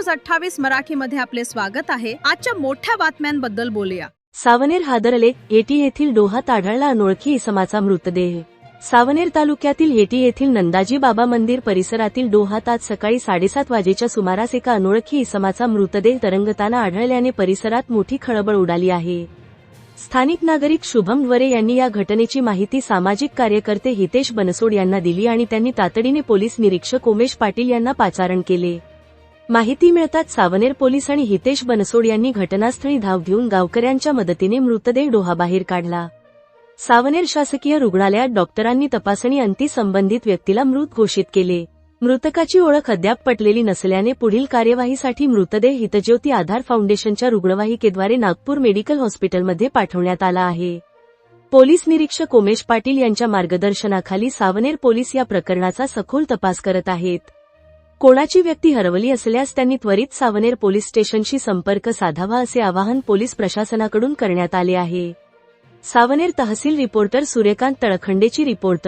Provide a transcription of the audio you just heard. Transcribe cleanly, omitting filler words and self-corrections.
News 28 मराठीमध्ये आपले स्वागत आहे। आजच्या मोठ्या बातम्यांबद्दल बोलूया। सावनेर हादरले, येटी येथील डोहात आढळला अनोळखी इसमाचा मृतदेह। सावनेर तालुक्यातील येटी येथील नंदाजी बाबा मंदिर परिसरातील डोहात आज सकाळी 7:30 वाजेच्या सुमारास एका अनोळखी इसमाचा मृतदेह तरंगताना आढळल्याने परिसरात मोठी खळबळ उडाली आहे। स्थानिक नागरिक शुभम ढवरे यांनी या घटनेची माहिती सामाजिक कार्यकर्ते हितेश बनसोड यांना दिली आणि त्यांनी तातडीने पोलीस निरीक्षक उमेश पाटील यांना पाचारण केले। माहिती मिळताच सावनेर पोलीस आणि हितेश बनसोड यांनी घटनास्थळी धाव घेऊन गावकऱ्यांच्या मदतीने मृतदेह डोहाबाहेर काढला। सावनेर शासकीय रुग्णालयात डॉक्टरांनी तपासणी अंती संबंधित व्यक्तीला मृत घोषित केले। मृतकाची ओळख अद्याप पटलेली नसल्याने पुढील कार्यवाहीसाठी मृतदेह हितज्योती आधार फाउंडेशनच्या रुग्णवाहिकेद्वारे नागपूर मेडिकल हॉस्पिटलमध्ये पाठवण्यात आला आहे। पोलीस निरीक्षक उमेश पाटील यांच्या मार्गदर्शनाखाली सावनेर पोलीस या प्रकरणाचा सखोल तपास करत आहेत। कोणाची व्यक्ती हरवली असल्यास त्यांनी त्वरित सावनेर पोलीस स्टेशनशी संपर्क साधावा असे आवाहन पोलीस प्रशासनाकडून करण्यात आले आहे। सावनेर तहसील रिपोर्टर सूर्यकांत तळखंडेची रिपोर्ट।